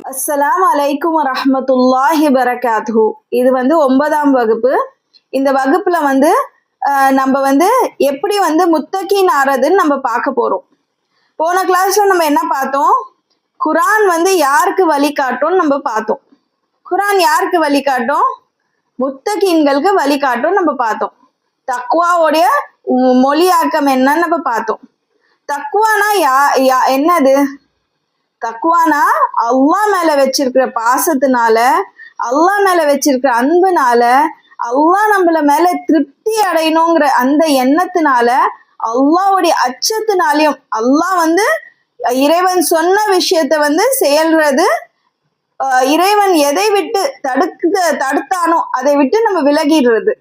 அஸ்ஸலாமு அலைக்கும் வரஹ்மத்துல்லாஹி வரகாத்துஹு. இது 9ஆம் வகுப்பு. இந்த வகுப்புல நம்ம எப்படி முத்தகீன் ஆறதுன்னு நம்ம பார்க்க போறோம். போன கிளாஸ்ல நம்ம என்ன பார்த்தோம்? குரான் யாருக்கு வழிகாட்டும் நம்ம பார்த்தோம். குரான் யாருக்கு வழிகாட்டும்? முத்தகீன்களுக்கு வழிகாட்டும் நம்ம பார்த்தோம். தக்வாவுடைய மொழியாக்கம் என்னன்னு நம்ம பார்த்தோம். தக்வானா என்னது? தக்குவானா அல்லாஹ் மேல வச்சிருக்கிற பாசத்தினால, அல்லாஹ் மேல வச்சிருக்கிற அன்புனால, அல்லாஹ் நம்மள மேல திருப்தி அடையணுங்கிற அந்த எண்ணத்தினால, அல்லாஹ்வுடைய அச்சத்தினாலையும், அல்லாஹ் இறைவன் சொன்ன விஷயத்த செயல்றது, இறைவன் எதை விட்டு தடுத்தானோ அதை விட்டு நம்ம விலகிடுறது.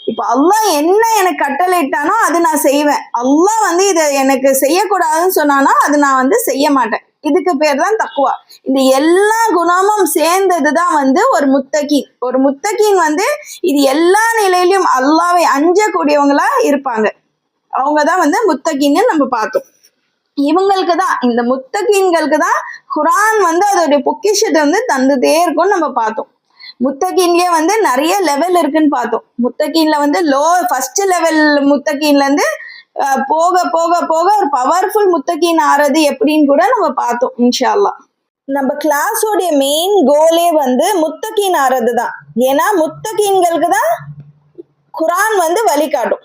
இப்ப அல்லாஹ் என்ன எனக்கு கட்டளையிட்டானோ அது நான் செய்வேன். அல்லாஹ் இதை எனக்கு செய்யக்கூடாதுன்னு சொன்னானா அது நான் செய்ய மாட்டேன். இதுக்கு பேர் தான் தக்குவா. இந்த எல்லா குணமும் சேர்ந்ததுதான் ஒரு முத்தகீன். ஒரு முத்தகீன் இது எல்லா நிலையிலும் அல்லாஹ்வை அஞ்சக்கூடியவங்களா இருப்பாங்க. அவங்கதான் முத்தகீன்னு நம்ம பார்த்தோம். இவங்களுக்கு தான், இந்த முத்தகீன்களுக்கு தான் குரான் அதோடைய பொக்கிஷத்தை தந்துட்டே இருக்கும்னு நம்ம பார்த்தோம். முத்தகீன்லயே நிறைய லெவல் இருக்குன்னு பார்த்தோம். முத்தகீன்ல ஃபர்ஸ்ட் லெவல் முத்தகீன்ல இருந்து போக போக போக ஒரு பவர்ஃபுல் முத்தகீன் ஆறது எப்படின்னு கூட நம்ம பார்த்தோம். இன்ஷா அல்லாஹ் நம்ம கிளாஸோடைய மெயின் கோலே முத்தகீன் ஆறது தான். ஏன்னா முத்தகீன்களுக்கு தான் குரான் வழிகாட்டும்.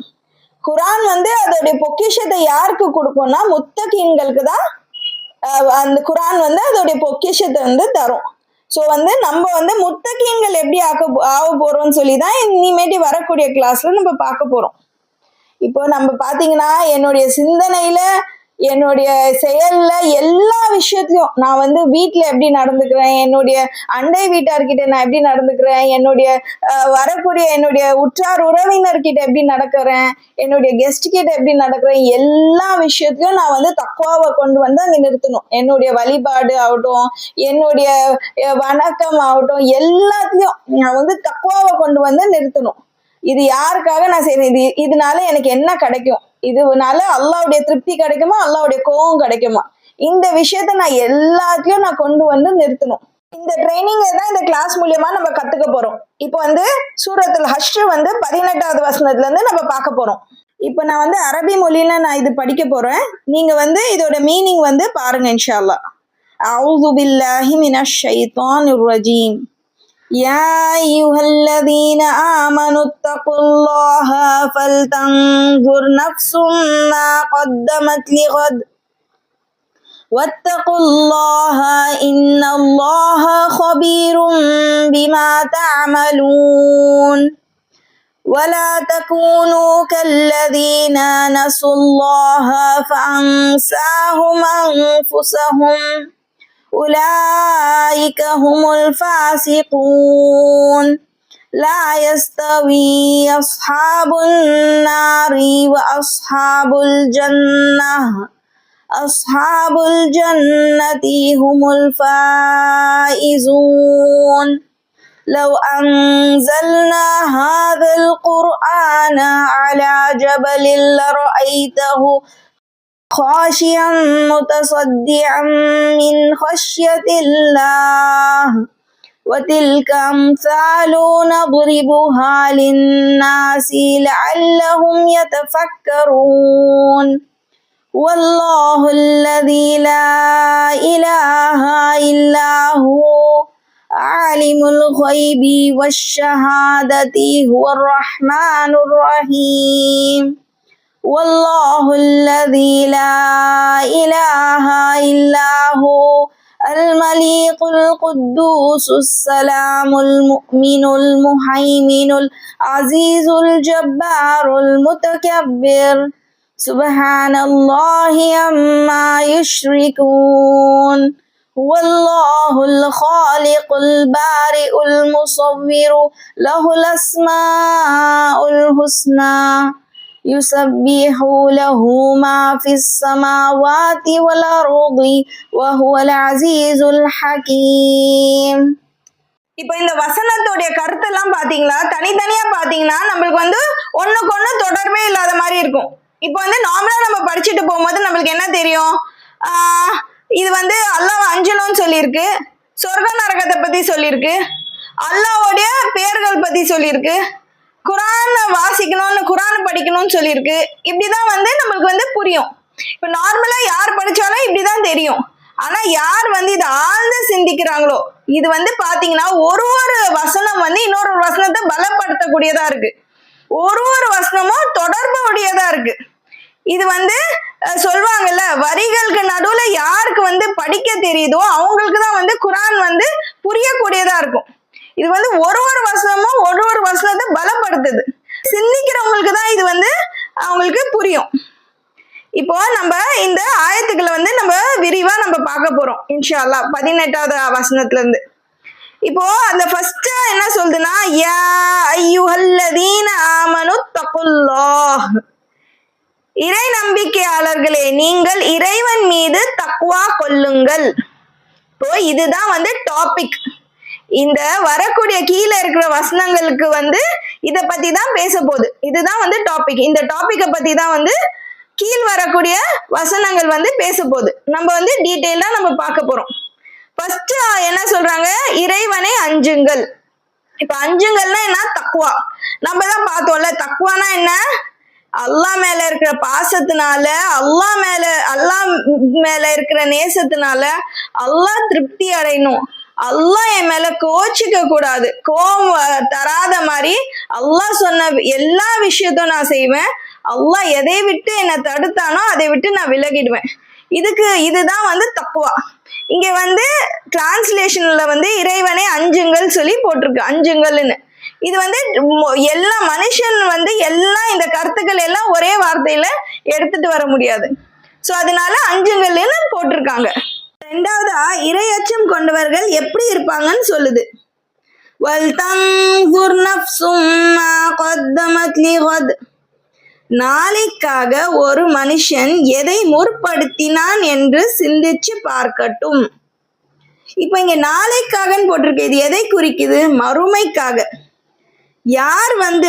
குரான் அதோடைய பொக்கிஷத்தை யாருக்கு கொடுக்கும்னா முத்தகீன்களுக்கு தான் அந்த குரான் அதோடைய பொக்கிஷத்தை தரும். ஸோ நம்ம முத்தகீன்கள் எப்படி ஆக போறோம்னு சொல்லி தான் இனிமேட்டு வரக்கூடிய கிளாஸ்ல நம்ம பார்க்க போறோம். இப்போ நம்ம பாத்தீங்கன்னா என்னுடைய சிந்தனையில, என்னுடைய செயல்ல, எல்லா விஷயத்திலும் நான் வீட்டுல எப்படி நடந்துக்கிறேன், என்னுடைய அண்டை வீட்டார்கிட்ட நான் எப்படி நடந்துக்கிறேன், என்னுடைய வரக்கூடிய என்னுடைய உற்றார் உறவினர்கிட்ட எப்படி நடக்கிறேன், என்னுடைய கெஸ்ட் கிட்ட எப்படி நடக்கிறேன், எல்லா விஷயத்திலும் நான் தக்வாவை கொண்டு அங்க நிறுத்தணும். என்னுடைய வழிபாடு ஆகட்டும், என்னுடைய வணக்கம் ஆகட்டும், எல்லாத்தையும் நான் தக்வாவை கொண்டு நிறுத்தணும். இது யாருக்காக நான் செய்யறேன்? இதனால எனக்கு என்ன கிடைக்கும்? இதனால அல்லாஹ்வுடைய திருப்தி கிடைக்குமா, அல்லாஹ்வுடைய கோபம் கிடைக்குமா? இந்த விஷயத்த நான் எல்லாத்தையும் நான் கொண்டு நிறுத்தணும். இந்த ட்ரைனிங் தான் இந்த கிளாஸ் மூலியமா நம்ம கத்துக்க போறோம். இப்போ சூரத்துல் ஹஷ்ர் 18வது வசனத்துல இருந்து நம்ம பார்க்க போறோம். இப்போ நான் அரபி மொழியில நான் இது படிக்க போறேன். நீங்க இதோட மீனிங் பாருங்க இன்ஷா அல்லாஹ். அஊது பில்லாஹி மினஷ் ஷைத்தானிர் ரஜீம். يا أيها الذين آمنوا اتقوا الله فلتنظر نفس ما قدمت لغد واتقوا الله إن الله خبير بما تعملون ولا تكونوا كالذين نسوا الله فأنساهم أنفسهم أولئك هم الفاسقون لا يستوي أصحاب النار وأصحاب الجنة أصحاب الجنة هم الفائزون لو أنزلنا هذا القرآن على جبل لرأيته خاشعا متصدعا من خشية الله وتلك أمثال نضربها للناس لعلهم يتفكرون والله الذي لا إله إلا هو عالم الغيب والشهادة هو الرحمن الرحيم والله الذي لا إله إلا هو الملك القدوس السلام المؤمن المهيمن العزيز الجبار المتكبر سبحان الله عما يشركون هو الله الخالق البارئ المصور له الأسماء الحسنى يسبح له ما في السماوات والأرض وهو العزيز الحكيم. இப்போ இந்த வசனத்தோடைய கருத்தெல்லாம் பாத்தீங்களா? தனித்தனியா பாத்தீங்கன்னா நம்மளுக்கு ஒண்ணுக்கு ஒண்ணு தொடர்பே இல்லாத மாதிரி இருக்கும். இப்போ நார்மலா நம்ம படிச்சுட்டு போகும்போது நம்மளுக்கு என்ன தெரியும்? இது அல்லாஹ் அஞ்சணும்னு சொல்லியிருக்கு. சொர்க்க நரகத்தை பத்தி சொல்லியிருக்கு, அல்லாஹ்வுடைய பெயர்கள் பத்தி சொல்லியிருக்கு, குரான் வாசிக்கணும்னு குரான் படிக்கணும்னு சொல்லியிருக்கு. இப்படிதான் வந்து நம்மளுக்கு வந்து புரியும். இப்ப நார்மலா யார் படிச்சாலும் இப்படிதான் தெரியும். ஆனா யார் வந்து இதை ஆழ்ந்து சிந்திக்கிறாங்களோ, இது வந்து பாத்தீங்கன்னா ஒரு ஒரு வசனம் வந்து இன்னொரு வசனத்தை பலப்படுத்தக்கூடியதா இருக்கு. ஒரு ஒரு வசனமும் தொடர்பு உடையதா இருக்கு. இது வந்து சொல்லுவாங்கல்ல, வரிகளுக்கு நடுவுல யாருக்கு வந்து படிக்க தெரியுதோ அவங்களுக்கு தான் வந்து குரான் வந்து புரியக்கூடியதா இருக்கும். இது வந்து ஒரு ஒரு வசனமும் ஒரு ஒரு வசனத்தை பலப்படுத்துது. சிந்திக்கிறவங்களுக்கு தான் இது வந்து அவங்களுக்கு புரியும். இப்போ நம்ம இந்த ஆயத்துக்களை வந்து நம்ம விரிவா நம்ம பார்க்க போறோம் இன்ஷா அல்லாஹ் 18வது வசனத்துல இருந்து. இப்போ அந்த ஃபர்ஸ்ட் என்ன சொல்லுதுன்னா, யா அய்யுஹல்லதீன ஆமனு தகுல்லாஹ், இறை நம்பிக்கையாளர்களே நீங்கள் இறைவன் மீது தக்வா கொள்ளுங்கள். இப்போ இதுதான் வந்து டாபிக். இந்த வரக்கூடிய கீழே இருக்கிற வசனங்களுக்கு வந்து இத பத்தி தான் பேச போகுது. இதுதான் வந்து டாபிக். இந்த டாபிக்கை பத்தி தான் வந்து கீழ் வரக்கூடிய வசனங்கள் வந்து பேச போகுது. நம்ம வந்து டீட்டெயிலா நம்ம பார்க்க போறோம். ஃபர்ஸ்ட் என்ன சொல்றாங்க, இறைவனை அஞ்சுங்கள். இப்ப அஞ்சுங்கள்னா என்ன, தக்வா. நம்ம தான் பார்த்தோம்ல, தக்வானா என்ன, அல்லாஹ் மேல இருக்கிற பாசத்தினால, அல்லாஹ் மேல இருக்கிற நேசத்தினால அல்லாஹ் திருப்தி அடையணும், அல்லாஹ் என் மேல கோச்சிக்க கூடாது, கோபம் தராத மாதிரி அல்லாஹ் சொன்ன எல்லா விஷயத்தையும் நான் செய்வேன், அல்லாஹ் எதை விட்டு என்னை தடுத்தானோ அதை விட்டு நான் விலகிடுவேன். இதுதான் வந்து தக்வா. இங்க வந்து டிரான்ஸ்லேஷன்ல வந்து இறைவனை அஞ்சுங்கள் சொல்லி போட்டிருக்கு, அஞ்சுங்கள்னு. இது வந்து எல்லா மனுஷன் வந்து எல்லாம் இந்த கருத்துக்கள் எல்லாம் ஒரே வார்த்தையில எடுத்துட்டு வர முடியாது. சோ அதனால அஞ்சுங்கள்னு போட்டிருக்காங்க. ரெண்டாவதா இறையச்சம் கொண்டவர்கள் எப்படி இருப்பாங்கன்னு சொல்லுது. வல்தன்சுர் நஃப்சும் மா கத்தமத் லிகத், நாளைக்காக ஒரு மனுஷன் எதை முற்படுத்தினான் என்று சிந்திச்சு பார்க்கட்டும். இப்ப இங்க நாளைக்காகன்னு போட்டிருக்கு. இது எதை குறிக்குது, மறுமைக்காக. யார் வந்து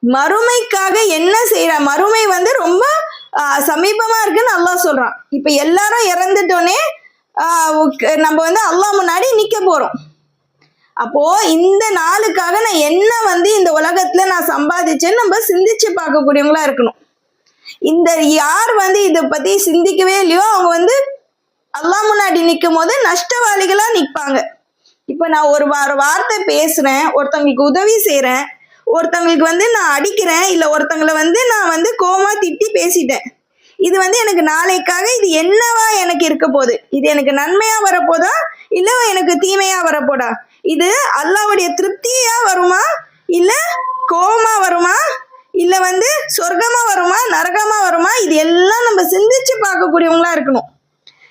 மறுமைக்காக என்ன செய்யற, மறுமை வந்து ரொம்ப சமீபமா இருக்குன்னு அல்லாஹ் சொல்றான். இப்ப எல்லாரும் இறந்துட்டோன்னே நம்ம வந்து அல்லாஹ் முன்னாடி நிக்க போறோம். அப்போ இந்த நாளுக்காக நான் என்ன வந்து இந்த உலகத்துல நான் சம்பாதிச்சேன்னு நம்ம சிந்திச்சு பார்க்கக்கூடியவங்களா இருக்கணும். இந்த யார் வந்து இதை பத்தி சிந்திக்கவே இல்லையோ அவங்க வந்து அல்லாஹ் முன்னாடி நிற்கும் போது நஷ்டவாளிகளா நிற்பாங்க. இப்ப நான் ஒரு வார்த்தை பேசுறேன், ஒருத்தவங்களுக்கு உதவி செய்யறேன், ஒருத்தவங்களுக்கு வந்து நான் அடிக்கிறேன், இல்ல ஒருத்தவங்களை வந்து நான் வந்து கோவமா திட்டி பேசிட்டேன். இது வந்து எனக்கு நாளைக்காக இது என்னவா எனக்கு இருக்க போகுது, இது எனக்கு நன்மையா வரப்போதா இல்ல எனக்கு தீமையா வரப்போதா, இது அல்லாஹ்வுடைய திருப்தியா வருமா இல்ல கோபமா வருமா இல்ல வந்து சொர்க்கமா வருமா நரகமா வருமா, இது எல்லாம் நம்ம சிந்திச்சு பார்க்கக்கூடியவங்களா இருக்கணும்.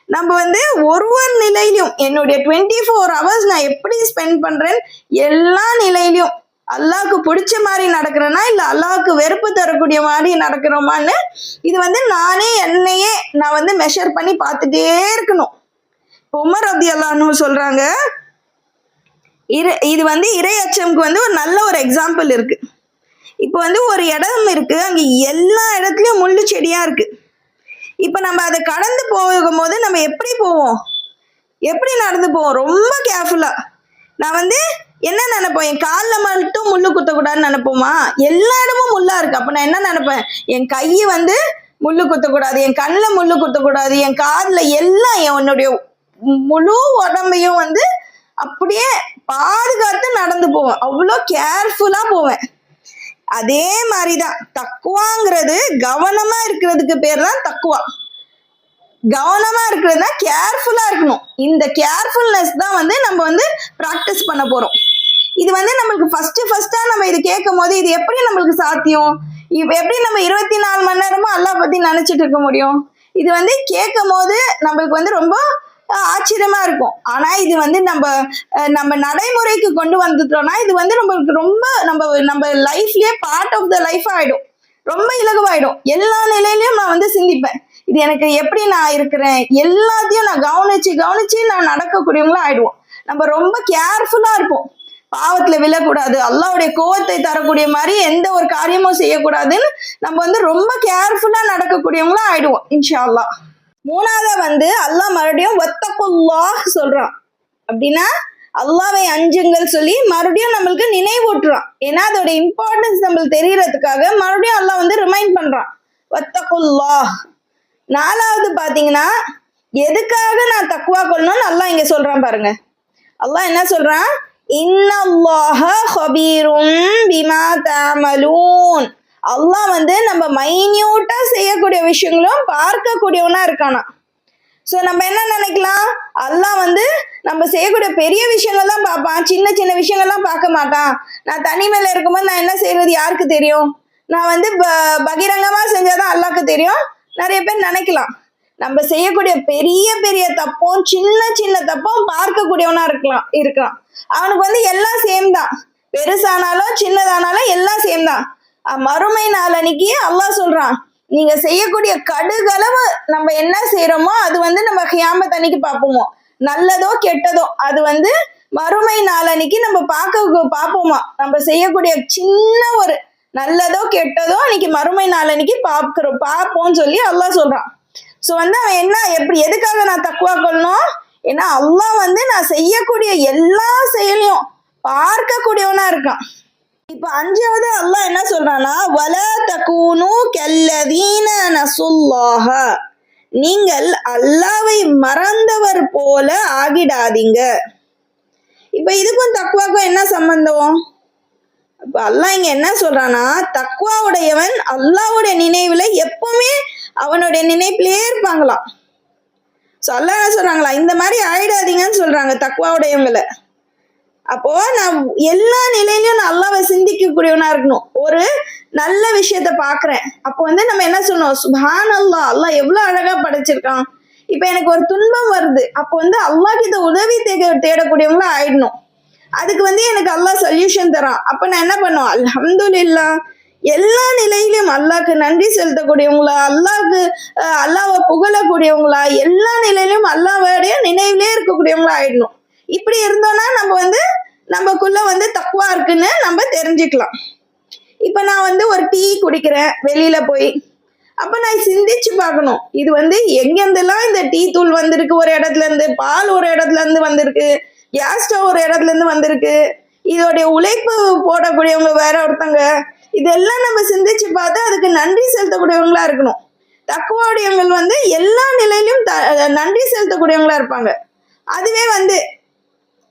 நம்ம வந்து ஒரு நிலையிலும் என்னுடைய 24 hours நான் எப்படி ஸ்பெண்ட் பண்றேன், எல்லா நிலையிலும் அல்லாஹ்க்கு பிடிச்ச மாதிரி நடக்கிறேன்னா இல்ல அல்லாஹ்க்கு வெறுப்பு தரக்கூடிய மாதிரி நடக்கிறோமான்னு இது வந்து நானே என்னையே நான் வந்து மெஷர் பண்ணி பார்த்துட்டே இருக்கணும். உமர் ரலியல்லாஹு அன்ஹு சொல்றாங்க, இது வந்து இறையச்சம்க்கு வந்து ஒரு நல்ல ஒரு எக்ஸாம்பிள் இருக்கு. இப்போ வந்து ஒரு இடம் இருக்கு, அங்க எல்லா இடத்துலயும் முள்ளு செடியா இருக்கு. இப்ப நம்ம அதை கடந்து போகும்போது நம்ம எப்படி போவோம், எப்படி நடந்து போவோம், ரொம்ப கேர்ஃபுல்லா. நான் வந்து என்ன நினைப்போம், என் காலில் மட்டும் முள்ளு குத்தக்கூடாதுன்னு நினைப்போமா, எல்லா இடமும் முள்ளா இருக்கு. அப்ப நான் என்ன நினைப்பேன், என் கையை வந்து முள்ளு குத்தக்கூடாது, என் கண்ணில் முள்ளு குத்தக்கூடாது, என் காதுல எல்லாம் என்னுடைய முழு உடம்பையும் வந்து அப்படியே பாதுகாத்து நடந்து போவேன், அவ்வளோ கேர்ஃபுல்லா போவேன். அதே மாதிரிதான் தக்குவாங்கிறது, கவனமா இருக்கிறதுக்கு பேர் தான் தக்குவா. கவனமா இருக்கிறதுனா கேர்ஃபுல்லா இருக்கணும். இந்த கேர்ஃபுல்னஸ் தான் வந்து நம்ம வந்து பிராக்டிஸ் பண்ண போறோம். இது வந்து நம்மளுக்கு ஃபர்ஸ்டா நம்ம இது கேட்கும் போது இது எப்படி நம்மளுக்கு சாத்தியம், எப்படி நம்ம 24 மணி நேரமும் அல்லாஹ் பத்தி நினைச்சிட்டு இருக்க முடியும், இது வந்து கேட்கும் போது நம்மளுக்கு வந்து ரொம்ப ஆச்சரியமா இருக்கும். ஆனா இது வந்து நம்ம நடைமுறைக்கு கொண்டு வந்துட்டோம்னா இது வந்து நம்மளுக்கு ரொம்ப நம்ம லைஃப்லயே பார்ட் ஆஃப் த லைஃப் ஆயிடும், ரொம்ப இலகுவாயிடும். எல்லா நிலையிலயும் நான் வந்து சிந்திப்பேன், இது எனக்கு எப்படி நான் இருக்கிறேன், எல்லாத்தையும் நான் கவனிச்சு நான் நடக்கக்கூடியவங்களும் ஆயிடுவோம். நம்ம ரொம்ப கேர்ஃபுல்லா இருப்போம், பாவத்துல விழக்கூடாது, அல்லாஹ்வுடைய கோவத்தை தரக்கூடிய மாதிரி எந்த ஒரு காரியமும் செய்யக்கூடாதுன்னு நம்ம வந்து ரொம்ப கேர்ஃபுல்லா நடக்கக்கூடியவங்களும் ஆயிடுவோம் இன்ஷா அல்லாஹ். மூணாவதா வந்து அல்லாஹ் மறுபடியும் வத்தகுல்லாஹ் சொல்றான். அப்படின்னா அல்லாவை அஞ்சுங்கள் சொல்லி மறுபடியும் நம்மளுக்கு நினைவூட்டுறான். ஏன்னா அதோட இம்பார்ட்டன்ஸ் நம்மளுக்கு தெரியறதுக்காக மறுபடியும் அல்லாஹ் வந்து ரிமைண்ட் பண்றான். வத்தகுல்லாஹ். நாலாவது பாத்தீங்கன்னா எதுக்காக நான் தக்வா கொள்ளணும்னு அல்லாஹ் இங்க சொல்றான் பாருங்க. அல்லாஹ் என்ன சொல்றான்? இன்னல்லாஹ ஹபீரும் பிமா தஅமலூன். அல்லாஹ் வந்து நம்ம மைன்யூட்டா செய்யக்கூடிய விஷயங்களும் பார்க்கக்கூடியவனா இருக்கானா. ஸோ நம்ம என்ன நினைக்கலாம், அல்லாஹ் வந்து நம்ம செய்யக்கூடிய பெரிய விஷயங்கள் தான் பார்ப்பான், சின்ன சின்ன விஷயங்கள்லாம் பார்க்க மாட்டான். நான் தனிமையில இருக்கும்போது நான் என்ன செய்யறது யாருக்கு தெரியும், நான் வந்து பகிரங்கமா செஞ்சாதான் அல்லாஹ்க்கு தெரியும் நிறைய பேர் நினைக்கலாம். நம்ம செய்யக்கூடிய பெரிய பெரிய தப்பும் சின்ன சின்ன தப்பும் பார்க்கக்கூடியவனா இருக்கலாம். அவனுக்கு வந்து எல்லாம் சேம் தான், பெருசானாலும் சின்னதானாலும் எல்லாம் சேம் தான். மறுமை நாள் அன்னைக்கு அல்லாஹ் சொல்றான், நீங்க செய்யக்கூடிய கடுகளவு நம்ம என்ன செய்யறோமோ அது வந்து நம்ம கியாமத் அன்னைக்கு பார்ப்போமோ, நல்லதோ கெட்டதோ அது வந்து மறுமை நாள் அன்னைக்கு நம்ம பார்ப்போமா. நம்ம செய்யக்கூடிய சின்ன ஒரு நல்லதோ கெட்டதோ அன்னைக்கு மறுமை நாள் அன்னைக்கு பார்ப்போம்னு சொல்லி அல்லாஹ் சொல்றான். ஸோ வந்து அவன் என்ன எதுக்காக நான் தக்வா கொள்ளணும், ஏன்னா அல்லாஹ் வந்து நான் செய்யக்கூடிய எல்லா செயலையும் பார்க்கக்கூடியவனா இருக்கான். இப்ப அஞ்சாவது அல்லாஹ் என்ன சொல்றான்னா, வலா தகூனு கல்லதீன நசுல்லாஹ. நீங்கள் அல்லாஹ்வை மறந்தவர் போல ஆகிடாதீங்க. இப்ப இதுக்கும் தக்வாக்கும் என்ன சம்பந்தம்? இப்ப அல்லாஹ் இங்க என்ன சொல்றான்னா, தக்வா உடையவன் அல்லாஹ்வுடைய நினைவுல எப்பவுமே அவனுடைய நினைப்பிலேயே இருப்பாங்களாம். ஸோ அல்லாஹ் என்ன சொல்றாங்களா, இந்த மாதிரி ஆயிடாதீங்கன்னு சொல்றாங்க தக்வா உடையவங்களை. அப்போ நான் எல்லா நிலையிலையும் நான் அல்லாஹ்வை சிந்திக்கக்கூடியவனா இருக்கணும். ஒரு நல்ல விஷயத்த பாக்குறேன், அப்போ வந்து நம்ம என்ன சொல்லணும், சுப்ஹானல்லாஹ், அல்லாஹ் எவ்வளவு அழகா படைச்சிருக்கான். இப்ப எனக்கு ஒரு துன்பம் வருது, அப்போ வந்து அல்லாஹ் கிட்ட உதவி தேடக்கூடியவங்களா ஆயிடணும். அதுக்கு வந்து எனக்கு அல்லாஹ் சொல்யூஷன் தரான். அப்ப நான் என்ன பண்ணுவேன், அல்ஹம்துலில்லாஹ், எல்லா நிலையிலும் அல்லாஹ்க்கு நன்றி செலுத்தக்கூடியவங்களா, அல்லாஹ்வை புகழக்கூடியவங்களா, எல்லா நிலையிலும் அல்லாஹ்வுடைய நினைவிலே இருக்கக்கூடியவங்களா ஆயிடணும். இப்படி இருந்தோம்னா நம்ம வந்து நமக்குள்ள வந்து தக்வா இருக்குன்னு நம்ம தெரிஞ்சுக்கலாம். இப்ப நான் வந்து ஒரு டீ குடிக்கிறேன் வெளியில போய், அப்ப நான் சிந்திச்சு பார்க்கணும், இது வந்து எங்கெந்தெல்லாம் இந்த டீ தூள் வந்திருக்கு, ஒரு இடத்துல இருந்து பால் ஒரு இடத்துல இருந்து வந்திருக்கு, கேஸ் ஸ்டவ் ஒரு இடத்துல இருந்து வந்திருக்கு, இதோடைய உழைப்பு போடக்கூடியவங்க வேற ஒருத்தங்க, இதெல்லாம் நம்ம சிந்திச்சு பார்த்து அதுக்கு நன்றி செலுத்தக்கூடியவங்களா இருக்கணும். தக்வாவுடையவங்க வந்து எல்லா நிலையிலும் நன்றி செலுத்தக்கூடியவங்களா இருப்பாங்க. அதுவே வந்து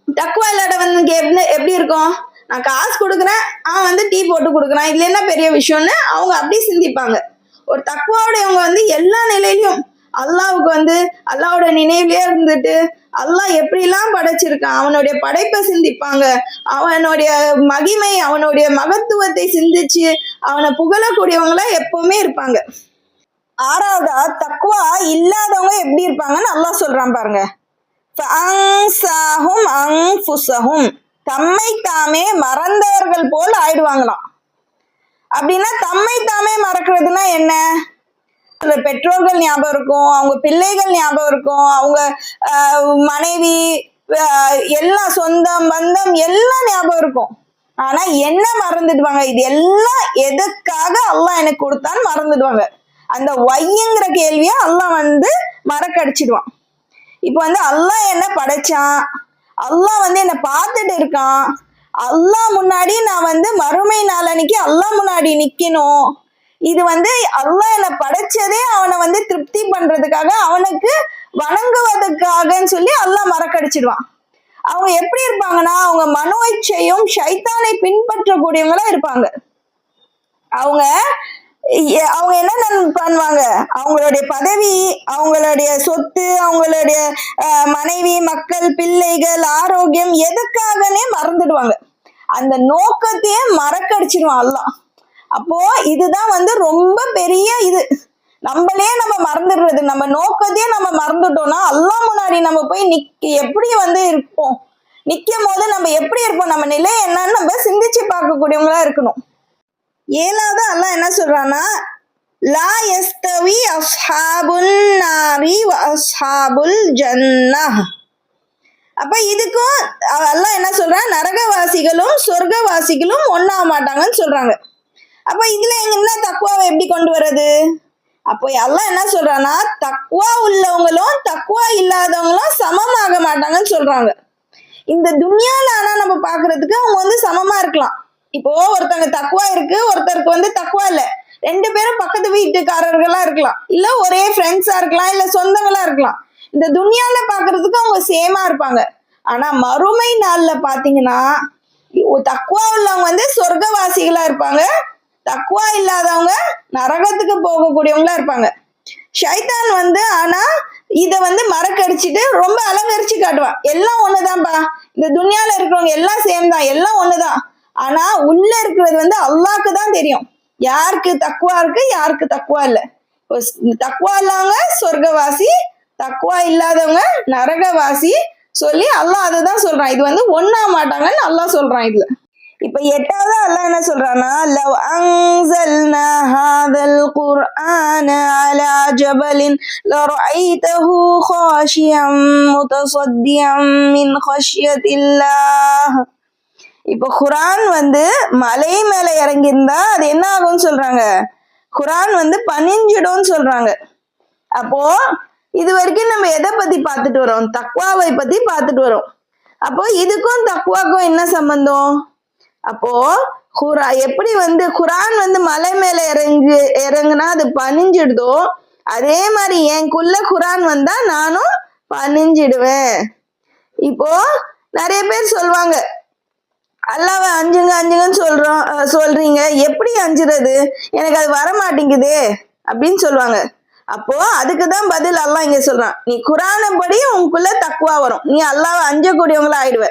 தக்வா இல்லாத வந்து எப்படி இருக்கும், நான் காசு கொடுக்குறேன், வந்து டீ போட்டு கொடுக்குறான், இதுல என்ன பெரிய விஷயம்னு அவங்க அப்படி சிந்திப்பாங்க. ஒரு தக்வாவுடையவங்க வந்து எல்லா நிலையிலும் அல்லாஹ்வுக்கு வந்து அல்லாஹ்வோட நினைவிலே இருந்துட்டு அல்லாஹ் எப்படிலாம் படைச்சிருக்கான் அவனுடைய படைப்பை சிந்திப்பாங்க, அவனுடைய மகிமை அவனுடைய மகத்துவத்தை சிந்திச்சு அவனை புகழக்கூடியவங்களா எப்பவுமே இருப்பாங்க. ஆறாவதா தக்வா இல்லாதவங்க எப்படி இருப்பாங்கன்னு அல்லாஹ் சொல்றான் பாருங்க. தம்மை தாமே மறந்தவர்கள் போல் ஆயிடுவாங்களாம். அப்படின்னா தம்மை தாமே மறக்கிறதுனா என்ன, பெற்றோர்கள் ஞாபகம் இருக்கும், அவங்க பிள்ளைகள் ஞாபகம் இருக்கும், அவங்க மனைவி எல்லாம் சொந்தம் பந்தம் எல்லாம் ஞாபகம் இருக்கும். ஆனா என்ன மறந்துடுவாங்க, இது எல்லாம் எதுக்காக அல்லாஹ் எனக்கு கொடுத்தான்னு மறந்துடுவாங்க. அந்த வைங்கிற கேள்விய அல்லாஹ் வந்து மறக்கடிச்சிடுவான். இப்ப வந்து அல்லாஹ் என்ன படைச்சான், அல்லாஹ் வந்து என்ன பார்த்துட்டு இருக்கான், அல்லாஹ் முன்னாடி நான் வந்து மறுமை நாளன்னைக்கு அல்லாஹ் முன்னாடி நிக்கணும். இது வந்து அல்லாஹ் என்ன படைச்சதே அவனை வந்து திருப்தி பண்றதுக்காக, அவனுக்கு வணங்குவதற்காகன்னு சொல்லி அல்லாஹ் மறக்கடிச்சிடுவான். அவங்க எப்படி இருப்பாங்கன்னா, அவங்க மனோ இச்சையும் ஷைத்தானை பின்பற்றக்கூடியவங்களா இருப்பாங்க. அவங்க என்ன பண்ணுவாங்க, அவங்களுடைய பதவி, அவங்களுடைய சொத்து, அவங்களுடைய மனைவி மக்கள் பிள்ளைகள் ஆரோக்கியம் எதுக்காகனே மறந்துடுவாங்க. அந்த நோக்கத்தையே மறக்கடிச்சிடுவான் அல்லாஹ். அப்போ இதுதான் வந்து ரொம்ப பெரிய இது, நம்மளே நம்ம மறந்துடுறது, நம்ம நோக்கத்தையே நம்ம மறந்துட்டோம்னா அல்லாஹ் முன்னாடி நம்ம போய் எப்படி வந்து இருப்போம், நிக்கும் போது நம்ம எப்படி இருப்போம், நம்ம நிலை என்னன்னு நம்ம சிந்திச்சு பார்க்கக்கூடியவங்களா இருக்கணும். ஏழாவது அல்லாஹ் என்ன சொல்றான்னா, லா யஸ்தவி அஸ்ஹாபுன் நாரி வ அஸ்ஹாபுல் ஜன்னஹ். அப்ப இதுக்கும் அல்லாஹ் என்ன சொல்றான், நரகவாசிகளும் சொர்க்கவாசிகளும் ஒண்ணாக மாட்டாங்கன்னு சொல்றாங்க. அப்ப இதுல என்ன தக்வாவை எப்படி கொண்டு வர்றது? அப்போ அல்லாஹ் என்ன சொல்றான்னா, தக்வா உள்ளவங்களும் தக்வா இல்லாதவங்களும் சமமாக மாட்டாங்கன்னு சொல்றாங்க. இந்த துன்யால ஆனா நம்ம பாக்குறதுக்கு அவங்க வந்து சமமா இருக்கலாம். இப்போ ஒருத்தங்க தக்குவா இருக்கு, ஒருத்தருக்கு வந்து தக்குவா இல்ல. 2 பேரும் பக்கத்து வீட்டுக்காரர்களா இருக்கலாம், இல்ல ஒரே ஃப்ரெண்ட்ஸா இருக்கலாம், இல்ல சொந்தங்களா இருக்கலாம். இந்த துன்யால பாக்குறதுக்கு அவங்க சேமா இருப்பாங்க. ஆனா மறுமை நாள்ல பாத்தீங்கன்னா தக்குவா உள்ளவங்க வந்து சொர்க்கவாசிகளா இருப்பாங்க, தக்குவா இல்லாதவங்க நரகத்துக்கு போகக்கூடியவங்களா இருப்பாங்க. ஷைத்தான் வந்து ஆனா இத வந்து மறக்கடிச்சிட்டு ரொம்ப அலங்கரிச்சு காட்டுவான். எல்லாம் ஒண்ணுதான்பா, இந்த துன்யால இருக்கிறவங்க எல்லாம் சேம் தான், எல்லாம் ஒண்ணுதான். ஆனா உள்ள இருக்கிறது வந்து அல்லாஹ்க்கு தான் தெரியும், யாருக்கு தக்குவா இருக்கு, யாருக்கு தக்குவா இல்ல. தக்குவா இல்லாதவங்க சொர்க்கவாசி, தக்குவா இல்லாதவங்க நரகவாசி சொல்லி அல்லாஹ் அதுதான் சொல்றான். இது வந்து ஒண்ணா மாட்டாங்கன்னு அல்லாஹ் சொல்றான் இதுல. இப்ப 8வது அல்லாஹ் என்ன சொல்றான்னா, லவ் அன்ஸல்னா ஹாதல் குர்ஆன அலா ஜபலின் லரஐதஹு காஷியம் முத்தஸத்தியம் மின் கஷ்யத்தில்லாஹ். இப்ப குர்ஆன் வந்து மலை மேல இறங்கியிருந்தா அது என்ன ஆகும்னு சொல்றாங்க, குர்ஆன் வந்து பனிஞ்சிடும்னு சொல்றாங்க. அப்போ இது வரைக்கும் நம்ம எதை பத்தி பார்த்துட்டு வரோம், தக்வாவை பத்தி பார்த்துட்டு வரோம். அப்போ இதுக்கும் தக்வாக்கும் என்ன சம்பந்தம்? அப்போ எப்படி வந்து குர்ஆன் வந்து மலை மேல இறங்குனா அது பனிஞ்சிடுதோ, அதே மாதிரி எனக்குள்ள குர்ஆன் வந்தா நானும் பனிஞ்சிடுவேன். இப்போ நிறைய பேர் சொல்லுவாங்க, அல்லாஹ்வை அஞ்சுங்க அஞ்சுங்கன்னு சொல்றீங்க, எப்படி அஞ்சுறது, எனக்கு அது வர மாட்டேங்குது அப்படின்னு சொல்லுவாங்க. அப்போ அதுக்குதான் பதில் அல்லாஹ் இங்க சொல்றான், நீ குர்ஆனை படி உனக்குள்ள தக்வா வரும், நீ அல்லாஹ்வை அஞ்சக்கூடியவங்களா ஆயிடுவ.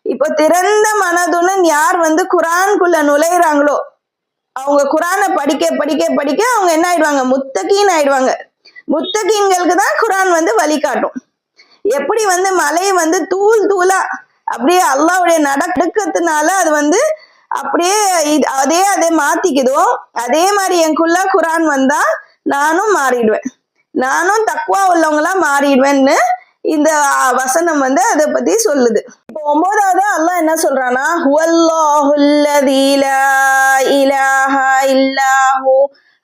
இப்போ திறந்த மனதுடன் யார் வந்து குர்ஆனுக்குள்ள நுழையிறாங்களோ, அவங்க குர்ஆனை படிக்க படிக்க படிக்க அவங்க என்ன ஆயிடுவாங்க, முத்தகீன் ஆயிடுவாங்க. முத்தகீன்களுக்கு தான் குர்ஆன் வந்து வழிகாட்டும். எப்படி வந்து மலை வந்து தூள் தூளா அப்படியே அல்லாஹ்வுடைய நடக்கத்தினால அது வந்து அப்படியே அதே மாத்திக்குதோ, அதே மாதிரி எனக்குள்ள குர்ஆன் வந்தா நானும் மாறிடுவேன், நானும் தக்வா உள்ளவங்களா மாறிடுவேன்னு இந்த வசனம் வந்து அதை பத்தி சொல்லுது. இப்போ 9வது அல்லாஹ் என்ன சொல்றானா, ஹுவல்லாஹுல்லதீ லா இலாஹா இல்லாஹு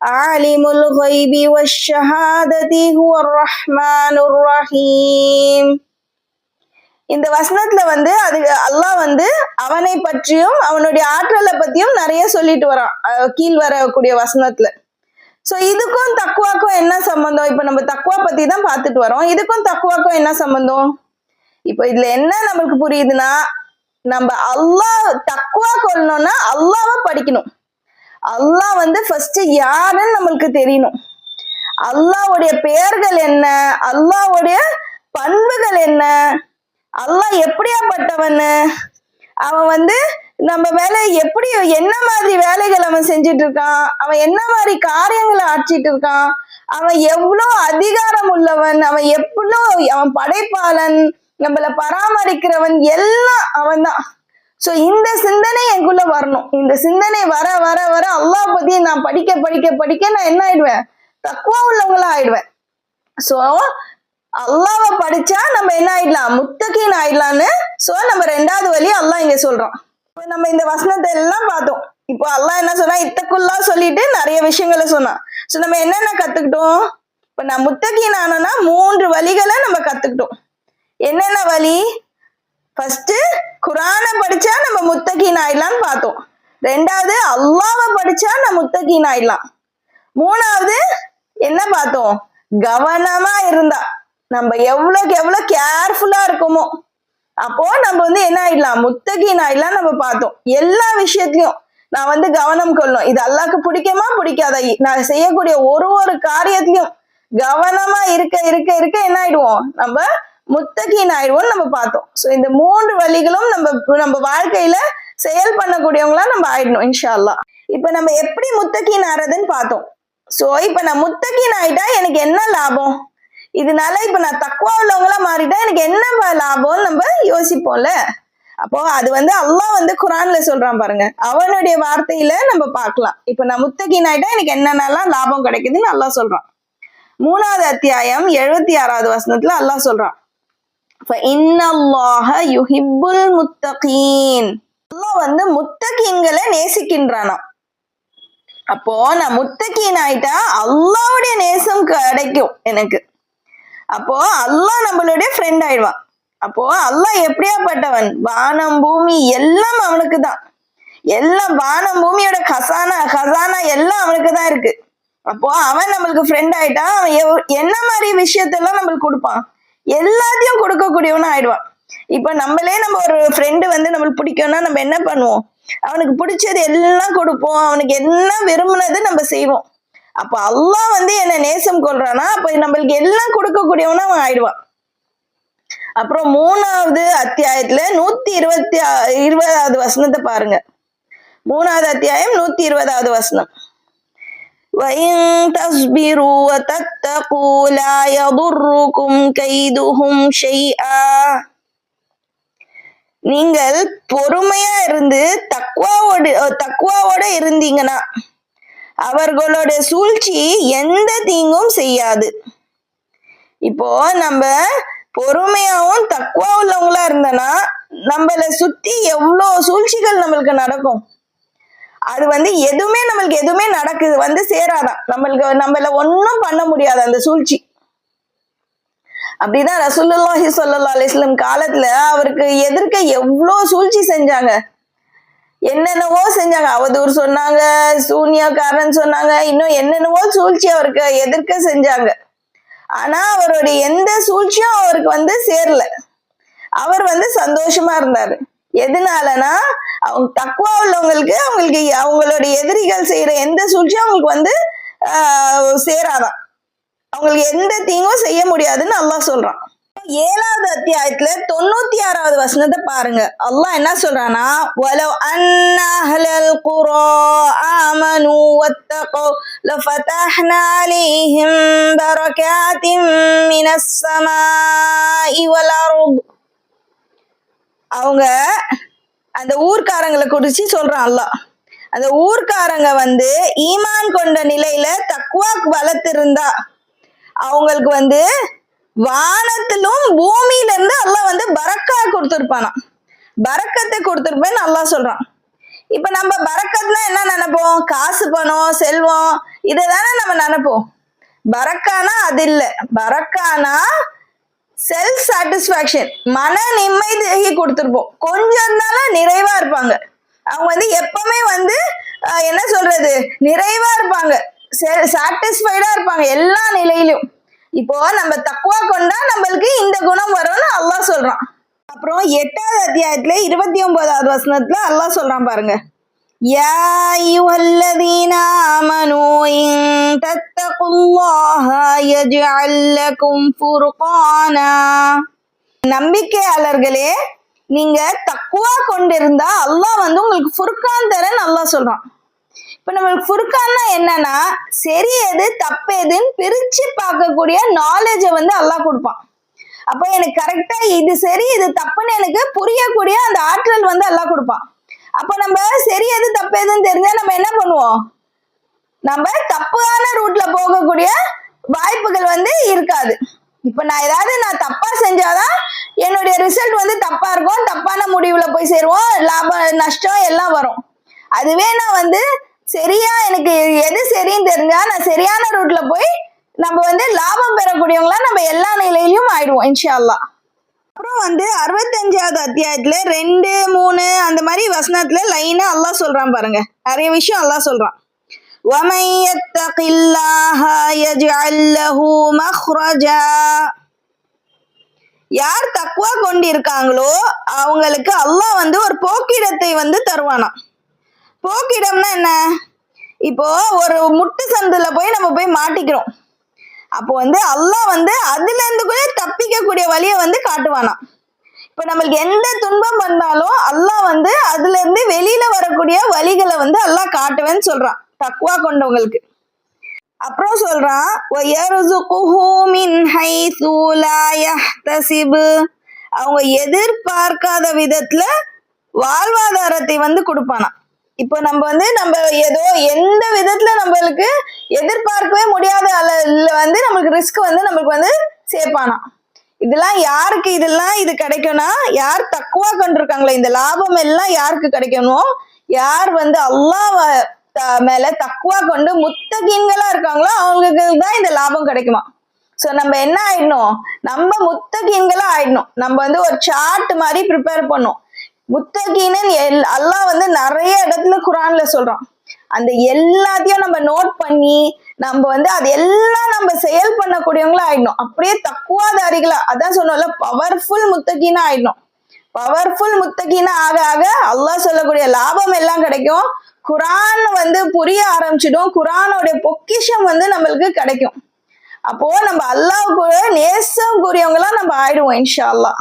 ஆலிமுல் கைபி வஷ்ஷஹாததி ஹுவர் ரஹ்மானுர் ரஹீம். இந்த வசனத்துல வந்து அது அல்லாஹ் வந்து அவனை பற்றியும் அவனுடைய ஆற்றலை பத்தியும் நிறைய சொல்லிட்டு வரான் கீழ் வரக்கூடிய வசனத்துல. சோ இதுக்கும் தக்வாக்கும் என்ன சம்பந்தம்? இப்ப நம்ம தக்வா பத்தி தான் பார்த்துட்டு வரோம், இதுக்கும் தக்வாக்கும் என்ன சம்பந்தம்? இப்ப இதுல என்ன நம்மளுக்கு புரியுதுன்னா, நம்ம அல்லாஹ் தக்வா கொள்ளணும்னா அல்லாஹ்வை படிக்கணும். அல்லாஹ் வந்து ஃபர்ஸ்ட் யாருன்னு நம்மளுக்கு தெரியணும். அல்லாஹ்வுடைய பெயர்கள் என்ன, அல்லாஹ்வுடைய பண்புகள் என்ன, அல்லாஹ் எப்படியாப்பட்டவன்னு, அவன் வந்து நம்ம வேலை எப்படி என்ன மாதிரி வேலைகள் அவன் செஞ்சிட்டு இருக்கான், அவன் என்ன மாதிரி காரியங்களை ஆற்றிட்டு இருக்கான், அவன் எவ்வளோ அதிகாரம் உள்ளவன், அவன் எவ்வளோ அவன் படைப்பாளன், நம்மள பராமரிக்கிறவன், எல்லாம் அவன் தான். சோ இந்த சிந்தனை எனக்குள்ள வரணும். இந்த சிந்தனை வர வர வர அல்லாஹ் பத்தி நான் படிக்க படிக்க படிக்க நான் என்ன ஆயிடுவேன், தக்வா உள்ளவங்களா ஆயிடுவேன். சோ அல்லாஹ்வை படிச்சா நம்ம என்ன ஆயிடலாம், முத்தகீன் ஆயிடலான்னு சோ நம்ம 2வது வழி அல்லாஹ் இங்க சொல்றான். இப்போ நம்ம இந்த வசனத்தை எல்லாம் பார்த்தோம். இப்போ அல்லாஹ் என்ன சொன்னா, இத்தக்குள்ளா சொல்லிட்டு நிறைய விஷயங்களை சொன்னான். சோ நம்ம என்னென்ன கத்துக்கிட்டோம்? இப்ப நான் முத்தகீன் ஆனோம்னா 3 வழிகளை நம்ம கத்துக்கிட்டோம். என்னென்ன வழி? ஃபர்ஸ்ட் குர்ஆனை படிச்சா நம்ம முத்தகீன் ஆயிடலாம்னு பார்த்தோம். 2வது அல்லாஹ்வை படிச்சா நம்ம முத்தகீன் ஆயிடலாம். 3வது என்ன பார்த்தோம்? கவனமா இருந்தா, நம்ம எவ்வளவுக்கு எவ்வளவு கேர்ஃபுல்லா இருக்குமோ அப்போ நம்ம வந்து என்ன ஆயிடலாம், முத்தகீன் ஆயிடலாம். நம்ம பார்த்தோம் எல்லா விஷயத்திலயும் நான் வந்து கவனம் கொள்ளணும். இது அல்லாஹ்க்கு பிடிக்குமா பிடிக்காதா, நான் செய்யக்கூடிய ஒரு காரியத்திலயும் கவனமா இருக்க இருக்க இருக்க என்ன ஆயிடுவோம், நம்ம முத்தகீன் ஆயிடுவோம் நம்ம பார்த்தோம். சோ இந்த 3 வழிகளும் நம்ம வாழ்க்கையில செயல் பண்ணக்கூடியவங்களா நம்ம ஆயிடணும் இன்ஷா அல்லாஹ். இப்ப நம்ம எப்படி முத்தகீன் ஆறதுன்னு பார்த்தோம். சோ இப்ப நான் முத்தகீன் ஆயிட்டா எனக்கு என்ன லாபம், இதனால இப்ப நான் தக்வா உள்ளவங்களா மாறிட்டா எனக்கு என்ன லாபம்னு நம்ம யோசிப்போம்ல. அப்போ அது வந்து அல்லாஹ் வந்து குர்ஆன்ல சொல்றான் பாருங்க, அவனுடைய வார்த்தையில நம்ம பார்க்கலாம். இப்ப நான் முத்தகீன் ஆயிட்டா எனக்கு என்னென்னலாம் லாபம் கிடைக்குதுன்னு அல்லாஹ் சொல்றான். 3வது அத்தியாயம் 76வது வசனத்துல அல்லாஹ் சொல்றான், இன்னல்லாஹ யுஹிப்புல் முத்தகீன். அல்லாஹ் வந்து முத்தகீன்களை நேசிக்கின்றானா. அப்போ நான் முத்தகீன் ஆயிட்டா அல்லாஹ்வுடைய நேசம் கிடைக்கும் எனக்கு. அப்போ அல்லாஹ் நம்மளுடைய ஃப்ரெண்ட் ஆயிடுவான். அப்போ அல்லாஹ் எப்படியாப்பட்டவன்? வானம் பூமி எல்லாம் அவனுக்கு தான். எல்லாம் வானம் பூமியோட கசானா எல்லாம் அவனுக்கு தான் இருக்கு. அப்போ அவன் நம்மளுக்கு ஃப்ரெண்ட் ஆயிட்டான். அவன் என்ன மாதிரி விஷயத்தெல்லாம் நம்மளுக்கு கொடுப்பான்? எல்லாத்தையும் கொடுக்கக்கூடியவனும் ஆயிடுவான். இப்ப நம்ம ஒரு ஃப்ரெண்டு வந்து நம்மளுக்கு பிடிக்கும்னா நம்ம என்ன பண்ணுவோம்? அவனுக்கு பிடிச்சது எல்லாம் கொடுப்போம், அவனுக்கு என்ன விரும்பினது நம்ம செய்வோம். அப்ப அல்லாஹ் வந்து என்ன நேசம் கொள்றானா, அப்ப நம்மளுக்கு எல்லாம் கொடுக்கக்கூடியவனா அவன் ஆயிடுவான். அப்புறம் 3வது அத்தியாயத்துல 120வது வசனத்தை பாருங்க. 3வது அத்தியாயம் 120வது வசனம். وَإِن تَصْبِرُوا وَتَتَّقُوا لَا يَضُرُّكُمْ كَيْدُهُمْ شَيْئًا. நீங்கள் பொறுமையா இருந்து தக்வாவோட இருந்தீங்கன்னா அவர்களோட சூழ்ச்சி எந்த தீங்கும் செய்யாது. இப்போ நம்ம பொறுமையாவும் தக்வா உள்ளவங்களா இருந்தனா நம்மள சுத்தி எவ்வளவு சூழ்ச்சிகள் நம்மளுக்கு நடக்கும். அது வந்து நம்மளுக்கு எதுவுமே நடக்குது வந்து சேராதான். நம்மள ஒன்னும் பண்ண முடியாது அந்த சூழ்ச்சி. அப்படிதான் ரசூலுல்லாஹி ஸல்லல்லாஹு அலைஹி வஸல்லம் காலத்துல அவருக்கு எதிர்க்க எவ்வளவு சூழ்ச்சி செஞ்சாங்க, என்னென்னவோ செஞ்சாங்க. அவதூறு சொன்னாங்க, சூனியக்காரன் சொன்னாங்க, இன்னும் என்னென்னவோ சூழ்ச்சி அவருக்கு எதிர்க்க செஞ்சாங்க. ஆனா அவருடைய எந்த சூழ்ச்சியும் அவருக்கு வந்து சேரல. அவர் வந்து சந்தோஷமா இருந்தாரு. எதனாலனா அவங்க தக்வா உள்ளவங்களுக்கு அவங்களுடைய எதிரிகள் செய்யற எந்த சூழ்ச்சியும் அவங்களுக்கு வந்து சேராதான். அவங்களுக்கு எந்த தீங்கும் செய்ய முடியாதுன்னு அல்லாஹ் சொல்றான். 7வது அத்தியாயத்துல 96வது வசனத்தை பாருங்க. அல்லாஹ் என்ன சொல்றானா, வலவ் அன்ன அஹ்லல் குரா ஆமனு வத்தகூ லஃபதஹ்னா அலைஹிம் பரகாத்தின் மினஸ் ஸமாஇ வல் அர்த். அவங்க அந்த ஊர்க்காரங்களை குறிச்சு சொல்றான் அல்லாஹ். அந்த ஊர்க்காரங்க வந்து ஈமான் கொண்ட நிலையில தக்வா வளர்த்திருந்தா அவங்களுக்கு வந்து வானத்திலும் பூமியில இருந்து அல்லாஹ் வந்து பரக்கா கொடுத்திருப்பானா, பரக்கத்தை கொடுத்திருப்பேன்னு அல்லாஹ் சொல்றான். இப்ப நம்ம பரக்கத்னா என்ன நினைப்போம்? காசு, பணம், செல்வம் இதைதானே நம்ம நினைப்போம். பரக்கானா அது இல்ல. பரக்கானா செல்ஃப் சாட்டிஸ்பாக்சன், மன நிம்மதியை கொடுத்திருப்போம். கொஞ்சம் இருந்தாலும் நிறைவா இருப்பாங்க. அவங்க வந்து எப்பவுமே வந்து என்ன சொல்றது, நிறைவா இருப்பாங்க, சாட்டிஸ்ஃபைடா இருப்பாங்க எல்லா நிலையிலும். இப்போ நம்ம தக்வா கொண்டா நம்மளுக்கு இந்த குணம் வரும்னு அல்லாஹ் சொல்றான். அப்புறம் 8வது அத்தியாயத்துல 29வது வசனத்துல அல்லாஹ் சொல்றான் பாருங்க. யா அய்யுஹல்லதீன ஆமனூ இன் தத்தகுல்லாஹ யஜ்அல் லகும் ஃபுர்கானா. நம்பிக்கையாளர்களே, நீங்க தக்வா கொண்டிருந்தா அல்லாஹ் வந்து உங்களுக்கு ஃபுர்கான் தரேன்னு அல்லாஹ் சொல்றான். இப்ப நம்மளுக்கு ஃபுர்கான்னா என்னன்னா, சரி எது தப்பு எதுன்னு பிரிச்சு பார்க்கக்கூடிய நாலேஜை வந்து அல்லாஹ் கொடுப்பான். அப்ப எனக்கு கரெக்டா இது சரி இது தப்புன்னு எனக்கு புரியக்கூடிய அந்த ஆற்றல் வந்து அல்லாஹ் கொடுப்பான். அப்ப நம்ம சரி எது தப்பு எதுன்னு தெரிஞ்சா நம்ம என்ன பண்ணுவோம்? நம்ம தப்பான ரூட்ல போகக்கூடிய வாய்ப்புகள் வந்து இருக்காது. இப்ப நான் தப்பா செஞ்சாதான் என்னுடைய ரிசல்ட் வந்து தப்பா இருக்கும், தப்பான முடிவுல போய் சேருவோம், லாபம் நஷ்டம் எல்லாம் வரும். அதுவே நான் வந்து சரியா எனக்கு எது சரின்னு தெரிஞ்சா நான் சரியான ரூட்ல போய் நம்ம வந்து லாபம் பெறக்கூடியவங்களா நம்ம எல்லா நிலையிலும் ஆயிடுவோம் இன்ஷா அல்லாஹ். அப்புறம் வந்து 65வது அத்தியாயத்துல 2, 3 அந்த மாதிரி வசனத்துல லைனா அல்லாஹ் சொல்றான் பாருங்க. நிறைய விஷயம் அல்லாஹ் சொல்றான். وَمَن يَتَّقِ اللَّهَ يَجْعَل لَّهُ مَخْرَجًا. யார் தக்வா கொண்டிருக்காங்களோ அவங்களுக்கு அல்லாஹ் வந்து ஒரு போக்கிடத்தை வந்து தருவானா. போக்கிடம்னா என்ன? இப்போ ஒரு முட்டு சந்துல போய் நம்ம போய் மாட்டிக்கிறோம். அப்போ வந்து அல்லாஹ் வந்து அதுல இருந்து கூட தப்பிக்கக்கூடிய வழியை வந்து காட்டுவானா. இப்ப நம்மளுக்கு எந்த துன்பம் வந்தாலும் அல்லாஹ் வந்து அதுல இருந்து வெளியில வரக்கூடிய வழிகளை வந்து அல்லாஹ் காட்டுவேன்னு சொல்றான் தக்வா கொண்டவங்களுக்கு. அப்புறம் சொல்றான், வயர்சுகுஹு மின் ஹைஸு லா யஹ்தஸிப். அவங்க எதிர்பார்க்காத விதத்துல வாழ்வாதாரத்தை வந்து கொடுப்பானா. இப்போ நம்ம ஏதோ எந்த விதத்துல நம்மளுக்கு எதிர்பார்க்கவே முடியாத அளவுல வந்து நம்மளுக்கு ரிஸ்க் வந்து நம்மளுக்கு வந்து சேர்ப்பானா. இதெல்லாம் யாருக்கு இது கிடைக்கும்னா, யார் தக்வா கொண்டிருக்காங்களோ இந்த லாபம் எல்லாம் யாருக்கு கிடைக்கணும்? யார் வந்து அல்லாஹ் மேல தக்வா கொண்டு முத்தகீன்களா இருக்காங்களோ அவங்களுக்கு தான் இந்த லாபம் கிடைக்குமா. சோ நம்ம என்ன ஆயிடணும், நம்ம முத்தகீன்களா ஆயிடணும். நம்ம வந்து ஒரு சார்ட் மாதிரி ப்ரிப்பேர் பண்ணோம். முத்தகீன்னு அல்லாஹ் வந்து நிறைய இடத்துல குர்ஆன்ல சொல்றான். அந்த எல்லாத்தையும் நம்ம நோட் பண்ணி நம்ம வந்து அது எல்லாம் நம்ம செயல் பண்ணக்கூடியவங்களா ஆயிடணும். அப்படியே தக்குவாதாரிகளா, அதான் சொன்னோம்ல, பவர்ஃபுல் முத்தகீனா ஆயிடணும். பவர்ஃபுல் முத்தகீனா ஆக ஆக அல்லாஹ் சொல்லக்கூடிய லாபம் எல்லாம் கிடைக்கும். குர்ஆன் வந்து புரிய ஆரம்பிச்சிடும். குர்ஆனோட பொக்கிஷம் வந்து நம்மளுக்கு கிடைக்கும். அப்போ நம்ம அல்லாஹ்வுக்கு நேசம் கூறியவங்களா நம்ம ஆயிடுவோம் இன்ஷா அல்லாஹ்.